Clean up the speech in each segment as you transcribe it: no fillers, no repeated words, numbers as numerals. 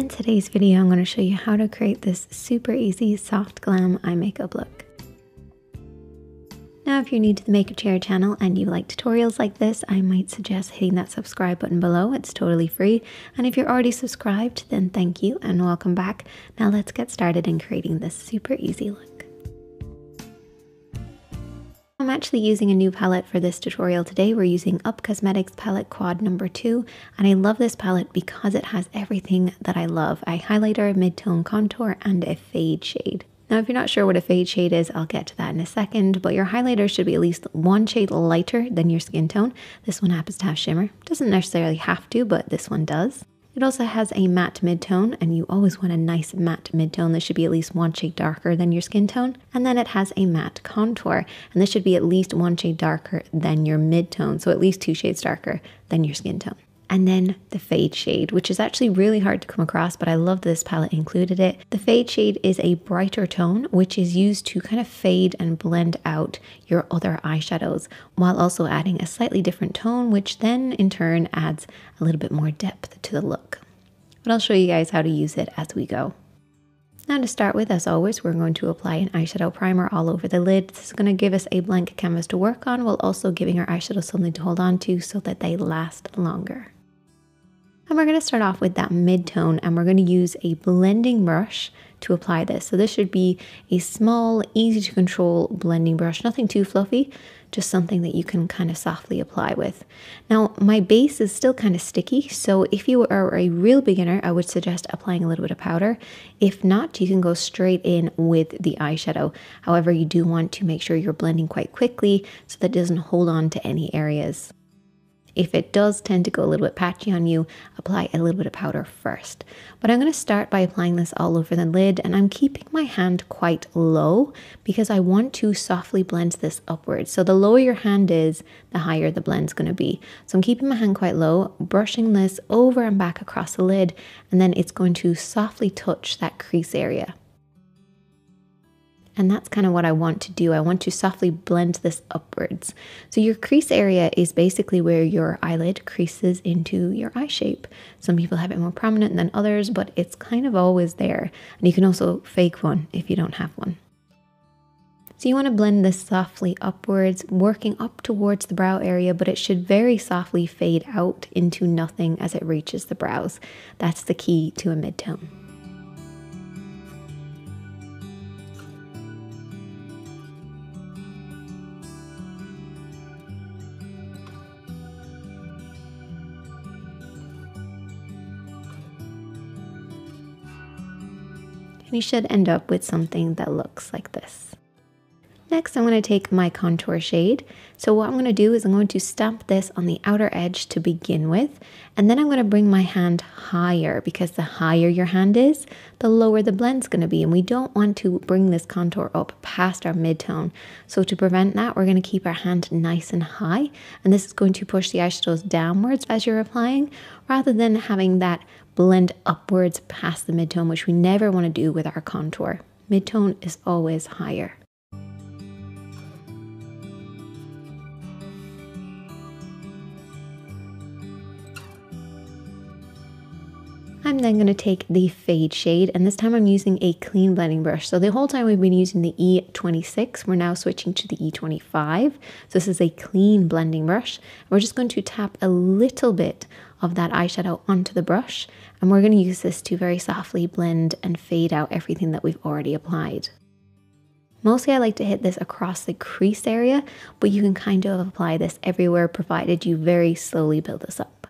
In today's video, I'm going to show you how to create this super easy soft glam eye makeup look. Now, if you're new to the Makeup Chair channel and you like tutorials like this, I might suggest hitting that subscribe button below. It's totally free. And if you're already subscribed, then thank you and welcome back. Now let's get started in creating this super easy look. I'm actually using a new palette for this tutorial today. We're using Up Cosmetics palette quad number 2, and I love this palette because it has everything that I love: a highlighter, mid-tone contour, and a fade shade. Now, if you're not sure what a fade shade is, I'll get to that in a second, but your highlighter should be at least one shade lighter than your skin tone. This one happens to have shimmer. Doesn't necessarily have to, but this one does. It also has a matte mid-tone, and you always want a nice matte mid-tone. This should be at least one shade darker than your skin tone. And then it has a matte contour, and this should be at least one shade darker than your mid-tone, so at least 2 shades darker than your skin tone. And then the fade shade, which is actually really hard to come across, but I love this palette included it. The fade shade is a brighter tone, which is used to kind of fade and blend out your other eyeshadows, while also adding a slightly different tone, which then in turn adds a little bit more depth to the look. But I'll show you guys how to use it as we go. Now, to start with, as always, we're going to apply an eyeshadow primer all over the lid. This is going to give us a blank canvas to work on, while also giving our eyeshadows something to hold on to so that they last longer. And we're going to start off with that mid-tone, and we're going to use a blending brush to apply this. So this should be a small, easy to control blending brush, nothing too fluffy, just something that you can kind of softly apply with. Now, my base is still kind of sticky, so if you are a real beginner, I would suggest applying a little bit of powder. If not, you can go straight in with the eyeshadow. However, you do want to make sure you're blending quite quickly so that it doesn't hold on to any areas. If it does tend to go a little bit patchy on you, apply a little bit of powder first. But I'm going to start by applying this all over the lid, and I'm keeping my hand quite low because I want to softly blend this upwards. So the lower your hand is, the higher the blend's going to be. So I'm keeping my hand quite low, brushing this over and back across the lid, and then it's going to softly touch that crease area. And that's kind of what I want to do. I want to softly blend this upwards. So your crease area is basically where your eyelid creases into your eye shape. Some people have it more prominent than others, but it's kind of always there. And you can also fake one if you don't have one. So you want to blend this softly upwards, working up towards the brow area, but it should very softly fade out into nothing as it reaches the brows. That's the key to a mid-tone. You should end up with something that looks like this. Next, I'm going to take my contour shade. So what I'm going to do is I'm going to stamp this on the outer edge to begin with, and then I'm going to bring my hand higher, because the higher your hand is, the lower the blend's going to be, and we don't want to bring this contour up past our mid-tone. So to prevent that, we're going to keep our hand nice and high, and this is going to push the eyeshadows downwards as you're applying, rather than having that blend upwards past the mid-tone, which we never want to do with our contour. Mid-tone is always higher. I'm then going to take the fade shade, and this time I'm using a clean blending brush. So the whole time we've been using the E26, we're now switching to the E25. So this is a clean blending brush. We're just going to tap a little bit of that eyeshadow onto the brush, and we're going to use this to very softly blend and fade out everything that we've already applied. Mostly I like to hit this across the crease area, but you can kind of apply this everywhere provided you very slowly build this up.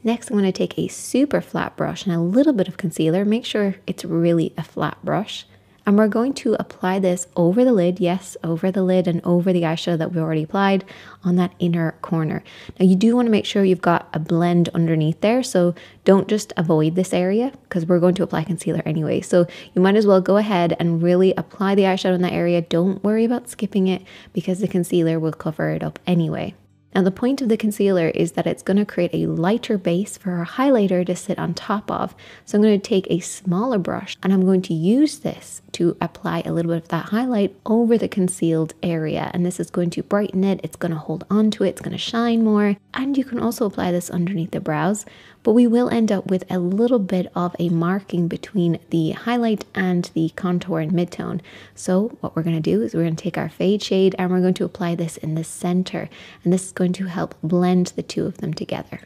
Next, I'm going to take a super flat brush and a little bit of concealer. Make sure it's really a flat brush. And we're going to apply this over the lid, yes, over the lid and over the eyeshadow that we already applied on that inner corner. Now, you do want to make sure you've got a blend underneath there, so don't just avoid this area, because we're going to apply concealer anyway. So you might as well go ahead and really apply the eyeshadow in that area. Don't worry about skipping it, because the concealer will cover it up anyway. Now, the point of the concealer is that it's going to create a lighter base for our highlighter to sit on top of. So I'm going to take a smaller brush, and I'm going to use this to apply a little bit of that highlight over the concealed area. And this is going to brighten it. It's going to hold on to it. It's going to shine more. And you can also apply this underneath the brows. but we will end up with a little bit of a marking between the highlight and the contour and midtone. So what we're going to do is we're going to take our fade shade and we're going to apply this in the center, and this is going to help blend the two of them together.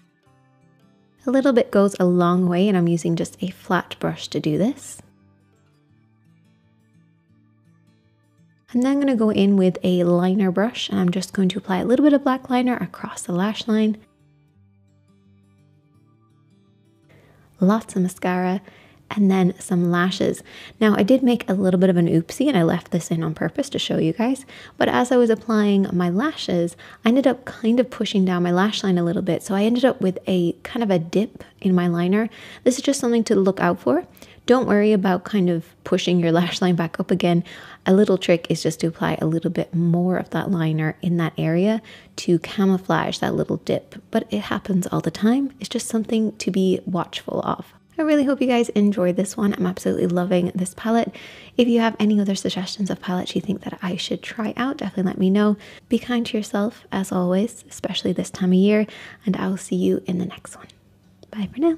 A little bit goes a long way, and I'm using just a flat brush to do this. And then I'm going to go in with a liner brush, and I'm just going to apply a little bit of black liner across the lash line. Lots of mascara, and then some lashes. Now I did make a little bit of an oopsie and I left this in on purpose to show you guys, but as I was applying my lashes, I ended up kind of pushing down my lash line a little bit, so I ended up with a kind of a dip in my liner. This is just something to look out for. Don't worry about kind of pushing your lash line back up again. A little trick is just to apply a little bit more of that liner in that area to camouflage that little dip, but it happens all the time. It's just something to be watchful of. I really hope you guys enjoyed this one. I'm absolutely loving this palette. If you have any other suggestions of palettes you think that I should try out, definitely let me know. Be kind to yourself as always, especially this time of year, and I will see you in the next one. Bye for now.